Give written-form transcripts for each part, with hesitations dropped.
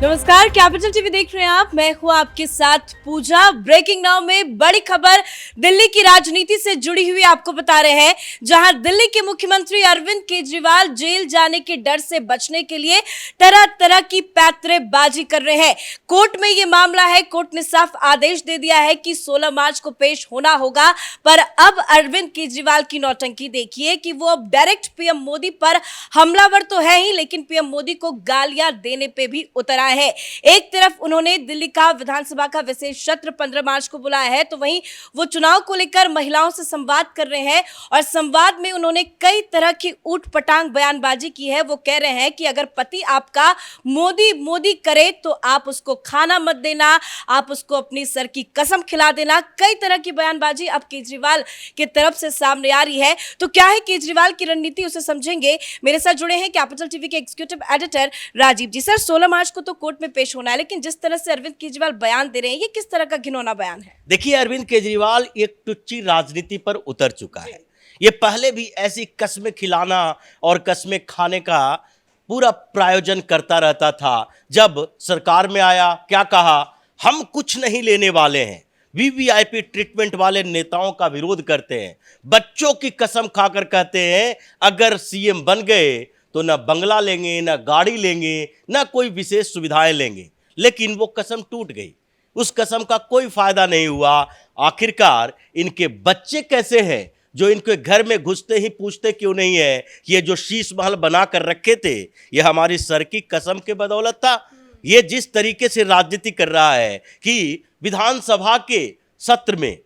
नमस्कार, capital TV देख रहे हैं आप। मैं हूं आपके साथ पूजा। ब्रेकिंग नाउ में बड़ी खबर दिल्ली की राजनीति से जुड़ी हुई आपको बता रहे हैं, जहां दिल्ली के मुख्यमंत्री अरविंद केजरीवाल जेल जाने के डर से बचने के लिए तरह तरह की पैंतरेबाजी कर रहे हैं। कोर्ट में यह मामला है। कोर्ट ने साफ आदेश दे दिया है कि 16 मार्च को पेश होना होगा। पर अब अरविंद केजरीवाल की नौटंकी देखिए कि वो अब डायरेक्ट पीएम मोदी पर हमलावर तो है ही, लेकिन पीएम मोदी को गालियां देने पे भी उतर आए है। एक तरफ उन्होंने दिल्ली का विधानसभा का विशेष सत्र 15 मार्च को बुलाया है, तो वहीं वो चुनाव को लेकर महिलाओं से संवाद कर रहे हैं और संवाद में उन्होंने कई तरह की ऊट-पटांग बयानबाजी की है। वो कह रहे हैं कि अगर पति आपका मोदी मोदी करे तो आप उसको खाना मत देना, आप उसको अपनी सर की कसम खिला देना। कई तरह की बयानबाजी अब केजरीवाल की तरफ से सामने आ रही है। तो क्या है केजरीवाल की रणनीति, उसे समझेंगे। मेरे साथ जुड़े हैं कैपिटल टीवी के एग्जीक्यूटिव एडिटर राजीव जी। सर, 16 मार्च को तो कोर्ट में पेश होना है, लेकिन जिस तरह से अरविंद केजरीवाल बयान दे रहे हैं, ये किस तरह का घिनौना बयान है? देखिए, अरविंद केजरीवाल एक टुच्ची राजनीति पर उतर चुका है। ये पहले भी ऐसी कस्में खिलाना और कस्में खाने का पूरा प्रायोजन करता रहता था। जब सरकार में आया, क्या कहा, हम कुछ नहीं लेने वाले हैं। वीवीआईपी ट्रीटमेंट वाले नेताओं का विरोध करते हैं। बच्चों की कसम खाकर कहते हैं अगर सीएम बन गए तो न बंगला लेंगे, न गाड़ी लेंगे, न कोई विशेष सुविधाएं लेंगे। लेकिन वो कसम टूट गई। उस कसम का कोई फायदा नहीं हुआ। आखिरकार इनके बच्चे कैसे हैं जो इनके घर में घुसते ही पूछते क्यों नहीं है कि ये जो शीश महल बना कर रखे थे ये हमारी सर की कसम के बदौलत था। ये जिस तरीके से राजनीति कर रहा है कि विधानसभा के सत्र में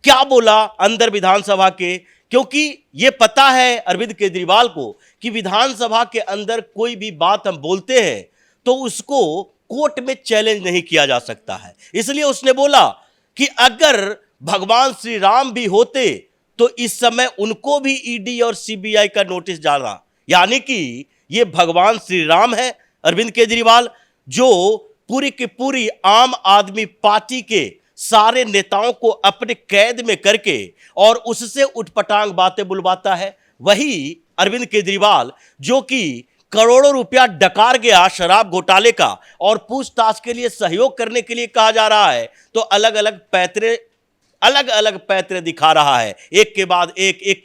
क्या बोला अंदर विधानसभा के, क्योंकि ये पता है अरविंद केजरीवाल को कि विधानसभा के अंदर कोई भी बात हम बोलते हैं तो उसको कोर्ट में चैलेंज नहीं किया जा सकता है। इसलिए उसने बोला कि अगर भगवान श्री राम भी होते तो इस समय उनको भी ईडी और सीबीआई का नोटिस जाना। यानी कि ये भगवान श्री राम है अरविंद केजरीवाल, जो पूरी की पूरी आम आदमी पार्टी के सारे नेताओं को अपने कैद में करके और उससे उठपटांग बातें बुलवाता है। वही अरविंद केजरीवाल जो कि करोड़ों रुपया डकार गया शराब घोटाले का और पूछताछ के लिए सहयोग करने के लिए कहा जा रहा है, तो अलग अलग पैतरे दिखा रहा है, एक के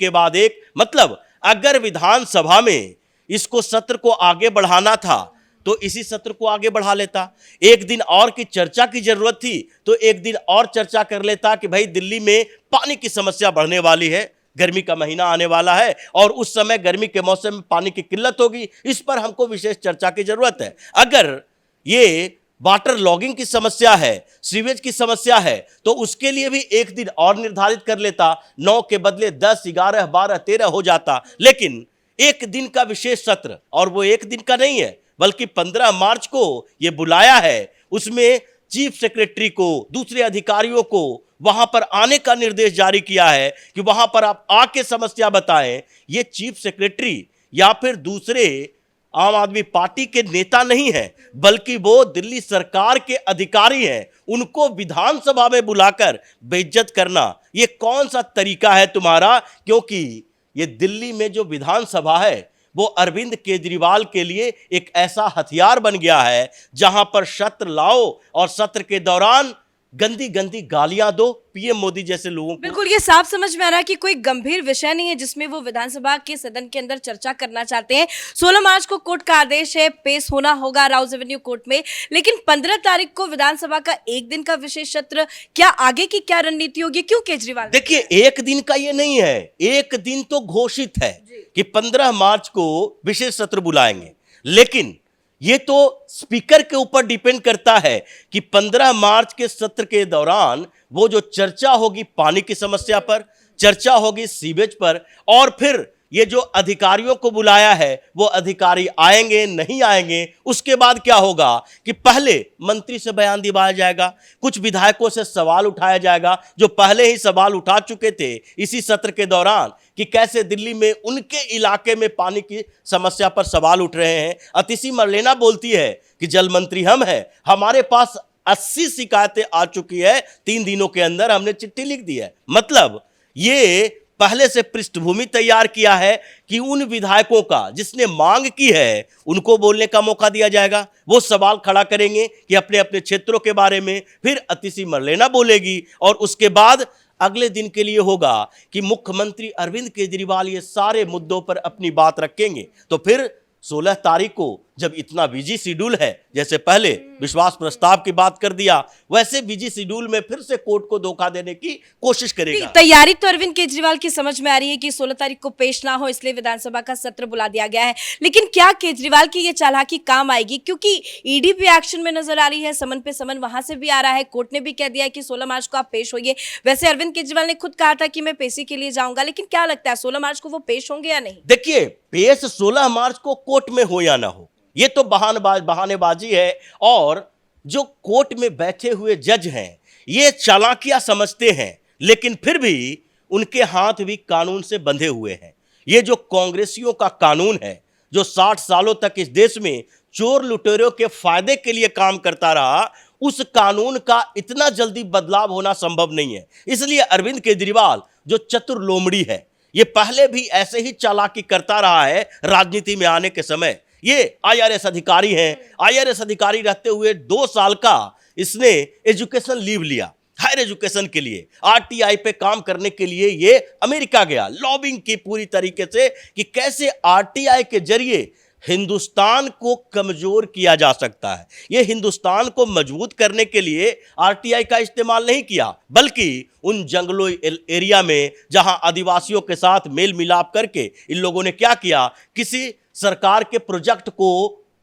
बाद एक। मतलब अगर विधानसभा में इसको सत्र को आगे बढ़ाना था तो इसी सत्र को आगे बढ़ा लेता। एक दिन और की चर्चा की जरूरत थी तो एक दिन और चर्चा कर लेता कि भाई दिल्ली में पानी की समस्या बढ़ने वाली है, गर्मी का महीना आने वाला है और उस समय गर्मी के मौसम में पानी की किल्लत होगी, इस पर हमको विशेष चर्चा की जरूरत है। अगर ये वाटर लॉगिंग की समस्या है, सीवेज की समस्या है, तो उसके लिए भी एक दिन और निर्धारित कर लेता। 9 के बदले 10, 11, 12, 13 हो जाता। लेकिन एक दिन का विशेष सत्र, और वो एक दिन का नहीं है बल्कि 15 मार्च को ये बुलाया है। उसमें चीफ सेक्रेटरी को, दूसरे अधिकारियों को वहां पर आने का निर्देश जारी किया है कि वहां पर आप आके समस्या बताएं। ये चीफ सेक्रेटरी या फिर दूसरे आम आदमी पार्टी के नेता नहीं है, बल्कि वो दिल्ली सरकार के अधिकारी हैं। उनको विधानसभा में बुलाकर बेइज्जत करना, ये कौन सा तरीका है तुम्हारा? क्योंकि ये दिल्ली में जो विधानसभा है वो अरविंद केजरीवाल के लिए एक ऐसा हथियार बन गया है जहां पर सत्र लाओ और सत्र के दौरान गंदी गंदी गालियां दो पीएम मोदी जैसे लोगों को। बिल्कुल, ये साफ समझ में आ रहा है कि कोई गंभीर विषय नहीं है जिसमें वो विधानसभा के सदन के अंदर चर्चा करना चाहते हैं। 16 मार्च को कोर्ट का आदेश है, पेश होना होगा राउज एवेन्यू कोर्ट में, लेकिन 15 तारीख को विधानसभा का एक दिन का विशेष सत्र, क्या आगे की क्या रणनीति होगी? क्यों केजरीवाल? देखिए, एक दिन का ये नहीं है, एक दिन तो घोषित है कि 15 मार्च को विशेष सत्र बुलाएंगे, लेकिन ये तो स्पीकर के ऊपर डिपेंड करता है कि 15 मार्च के सत्र के दौरान वो जो चर्चा होगी पानी की समस्या पर, चर्चा होगी सीवेज पर, और फिर ये जो अधिकारियों को बुलाया है वो अधिकारी आएंगे नहीं आएंगे। उसके बाद क्या होगा कि पहले मंत्री से बयान दिलवाया जाएगा, कुछ विधायकों से सवाल उठाया जाएगा जो पहले ही सवाल उठा चुके थे इसी सत्र के दौरान कि कैसे दिल्ली में उनके इलाके में पानी की समस्या पर सवाल उठ रहे हैं। अतिशी मरलेना बोलती है कि जल मंत्री हम हैं, हमारे पास 80 शिकायतें आ चुकी है, 3 दिनों के अंदर हमने चिट्ठी लिख दी है। मतलब ये पहले से पृष्ठभूमि तैयार किया है कि उन विधायकों का जिसने मांग की है उनको बोलने का मौका दिया जाएगा। वो सवाल खड़ा करेंगे कि अपने अपने क्षेत्रों के बारे में, फिर अतिशी मरलेना बोलेगी और उसके बाद अगले दिन के लिए होगा कि मुख्यमंत्री अरविंद केजरीवाल ये सारे मुद्दों पर अपनी बात रखेंगे। तो फिर 16 तारीख को जब इतना बिजी शेड्यूल है, जैसे पहले विश्वास प्रस्ताव की बात कर दिया, वैसे बिजी शेड्यूल में फिर से कोर्ट को धोखा देने की कोशिश करेगा। तैयारी तो अरविंद केजरीवाल की समझ में आ रही है कि 16 तारीख को पेश ना हो, इसलिए विधानसभा का सत्र बुला दिया गया है। लेकिन क्या केजरीवाल की ये चालाकी काम आएगी? क्योंकि ईडी भी एक्शन में नजर आ रही है, समन पे समन वहां से भी आ रहा है, कोर्ट ने भी कह दिया है कि 16 मार्च को आप पेश होइए। वैसे अरविंद केजरीवाल ने खुद कहा था कि मैं पेशी के लिए जाऊंगा, लेकिन क्या लगता है 16 मार्च को वो पेश होंगे या नहीं? देखिए, पेश 16 मार्च को कोर्ट में हो या ना हो, ये तो बहानेबाजी है। और जो कोर्ट में बैठे हुए जज हैं ये चालाकियां समझते हैं, लेकिन फिर भी उनके हाथ भी कानून से बंधे हुए हैं। ये जो कांग्रेसियों का कानून है, जो 60 सालों तक इस देश में चोर लुटेरों के फायदे के लिए काम करता रहा, उस कानून का इतना जल्दी बदलाव होना संभव नहीं है। इसलिए अरविंद केजरीवाल जो चतुर लोमड़ी है, ये पहले भी ऐसे ही चालाकी करता रहा है। राजनीति में आने के समय ये आईआरएस अधिकारी हैं, आईआरएस अधिकारी रहते हुए 2 साल का इसने एजुकेशन लीव लिया हायर एजुकेशन के लिए, आरटीआई पे काम करने के लिए ये अमेरिका गया, लॉबिंग की पूरी तरीके से कि कैसे आरटीआई के जरिए हिंदुस्तान को कमजोर किया जा सकता है। ये हिंदुस्तान को मजबूत करने के लिए आरटीआई का इस्तेमाल नहीं किया, बल्कि उन जंगलों एरिया में जहां आदिवासियों के साथ मेल मिलाप करके इन लोगों ने क्या किया, किसी सरकार के प्रोजेक्ट को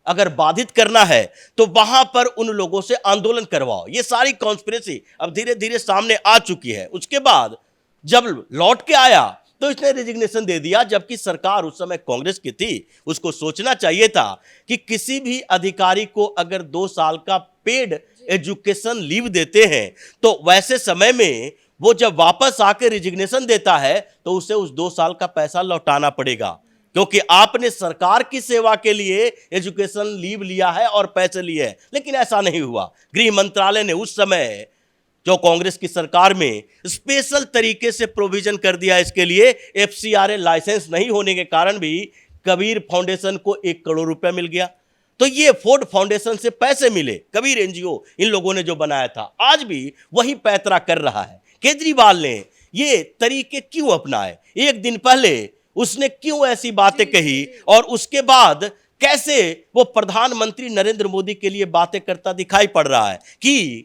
अगर बाधित करना है तो वहां पर उन लोगों से आंदोलन करवाओ। ये सारी कॉन्स्पिरेसी अब धीरे धीरे सामने आ चुकी है। उसके बाद जब लौट के आया तो इसने रेजिग्नेशन दे दिया, जबकि सरकार उस समय कांग्रेस की थी। उसको सोचना चाहिए था कि किसी भी अधिकारी को अगर 2 साल का पेड एजुकेशन लीव देते हैं तो वैसे समय में वो जब वापस आके रेजिग्नेशन देता है तो उसे उस 2 साल का पैसा लौटाना पड़ेगा, क्योंकि आपने सरकार की सेवा के लिए एजुकेशन लीव लिया है और पैसे लिए हैं। लेकिन ऐसा नहीं हुआ। गृह मंत्रालय ने उस समय जो कांग्रेस की सरकार में स्पेशल तरीके से प्रोविजन कर दिया इसके लिए। एफसीआरए लाइसेंस नहीं होने के कारण भी कबीर फाउंडेशन को 1 करोड़ रुपया मिल गया। तो ये फोर्ड फाउंडेशन से पैसे मिले, कबीर एनजीओ इन लोगों ने जो बनाया था, आज भी वही पैतरा कर रहा है। केजरीवाल ने ये तरीके क्यों अपनाए? एक दिन पहले उसने क्यों ऐसी बातें कही और उसके बाद कैसे वो प्रधानमंत्री नरेंद्र मोदी के लिए बातें करता दिखाई पड़ रहा है कि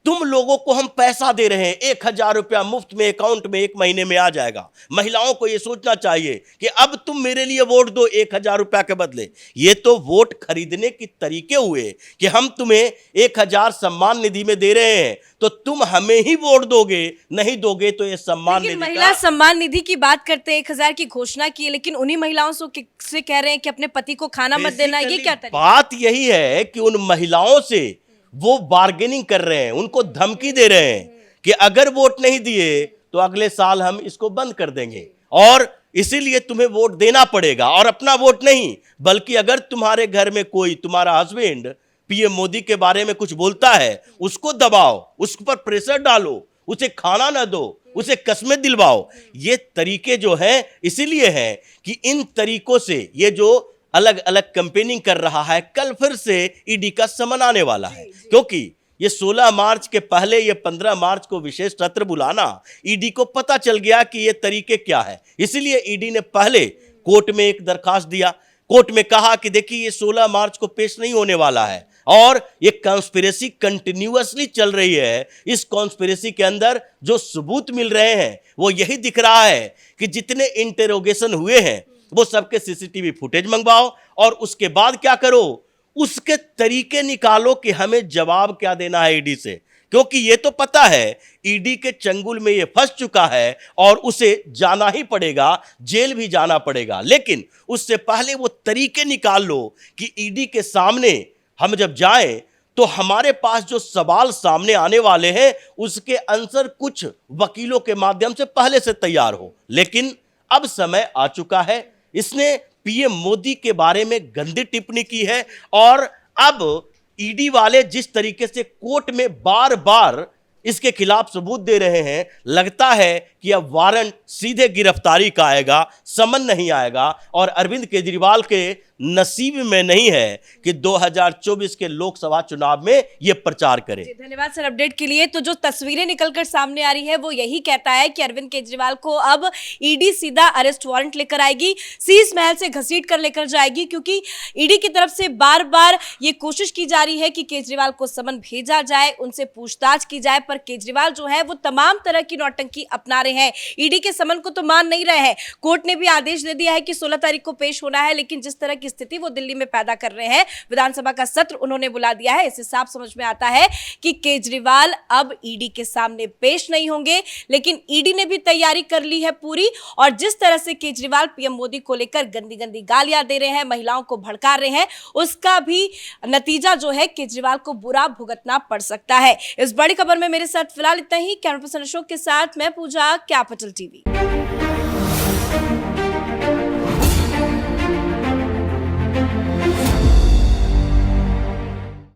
तुम लोगों को हम पैसा दे रहे हैं, 1000 रुपया मुफ्त में अकाउंट में 1 महीने में आ जाएगा। महिलाओं को यह सोचना चाहिए कि अब तुम मेरे लिए वोट दो 1000 रुपया के बदले। ये तो वोट खरीदने के तरीके हुए कि हम तुम्हें 1000 सम्मान निधि में दे रहे हैं तो तुम हमें ही वोट दोगे, नहीं दोगे तो ये सम्मान निधि महिला सम्मान निधि की बात करते हैं, 1000 की घोषणा की है, लेकिन उन्हीं महिलाओं से कह रहे हैं कि अपने पति को खाना मत देना। ये क्या तरीका? बात यही है कि उन महिलाओं से वो बार्गेनिंग कर रहे हैं, उनको धमकी दे रहे हैं कि अगर वोट नहीं दिए तो अगले साल हम इसको बंद कर देंगे और इसीलिए तुम्हें वोट देना पड़ेगा। और अपना वोट नहीं, बल्कि अगर तुम्हारे घर में कोई, तुम्हारा हस्बैंड पीएम मोदी के बारे में कुछ बोलता है, उसको दबाओ, उस पर प्रेशर डालो, उसे खाना ना दो, उसे कस्में दिलवाओ। ये तरीके जो हैं इसीलिए हैं कि इन तरीकों से ये जो अलग अलग कैंपेनिंग कर रहा है, कल फिर से ईडी का समन आने वाला है। क्योंकि ये 16 मार्च के पहले ये 15 मार्च को विशेष सत्र बुलाना, ईडी को पता चल गया कि ये तरीके क्या है। इसलिए ईडी ने पहले कोर्ट में एक दरखास्त दिया, कोर्ट में कहा कि देखिए ये 16 मार्च को पेश नहीं होने वाला है और ये कॉन्स्पिरेसी कंटिन्यूअसली चल रही है। इस कॉन्स्पिरेसी के अंदर जो सबूत मिल रहे हैं वो यही दिख रहा है कि जितने इंटेरोगेशन हुए हैं वो सबके सीसीटीवी फुटेज मंगवाओ और उसके बाद क्या करो, उसके तरीके निकालो कि हमें जवाब क्या देना है ईडी से। क्योंकि ये तो पता है ईडी के चंगुल में ये फंस चुका है और उसे जाना ही पड़ेगा, जेल भी जाना पड़ेगा। लेकिन उससे पहले वो तरीके निकाल लो कि ईडी के सामने हम जब जाएं तो हमारे पास जो सवाल सामने आने वाले हैं उसके आंसर कुछ वकीलों के माध्यम से पहले से तैयार हो। लेकिन अब समय आ चुका है, इसने पीएम मोदी के बारे में गंदी टिप्पणी की है और अब ईडी वाले जिस तरीके से कोर्ट में बार बार इसके खिलाफ सबूत दे रहे हैं। लगता है कि अब वारंट सीधे गिरफ्तारी का आएगा, समन नहीं आएगा। और अरविंद केजरीवाल के नसीब में नहीं है कि 2024 के लोकसभा चुनाव में यह प्रचार करे। धन्यवाद सर अपडेट के लिए। तो जो तस्वीरें निकलकर सामने आ रही है वो यही कहता है कि अरविंद केजरीवाल को अब ईडी सीधा अरेस्ट वारंट लेकर आएगी, शीश महल से घसीट कर लेकर जाएगी, क्योंकि ईडी की तरफ से बार बार ये कोशिश की जा रही है कि केजरीवाल को समन भेजा जाए, उनसे पूछताछ की जाए, पर केजरीवाल जो है वो तमाम तरह की नौटंकी अपना रहे हैं। ईडी के समन को तो मान नहीं रहे हैं। कोर्ट ने भी आदेश दे दिया है कि 16 तारीख को पेश होना है, लेकिन जिस तरह की स्थिति वो दिल्ली में पैदा कर रहे हैं, विधानसभा का सत्र उन्होंने बुला दिया है, इससे साफ समझ में आता है कि केजरीवाल अब ईडी के सामने पेश नहीं होंगे। लेकिन ईडी ने भी तैयारी कर ली है पूरी, और जिस तरह से केजरीवाल पीएम मोदी को लेकर गंदी गंदी गालियां दे रहे हैं, महिलाओं को भड़का रहे हैं, उसका भी नतीजा जो है केजरीवाल को बुरा भुगतना पड़ सकता है। इस बड़ी खबर में मेरे साथ फिलहाल इतना ही। कैमरा पर्सन अशोक के साथ मैं पूजा, कैपिटल टीवी।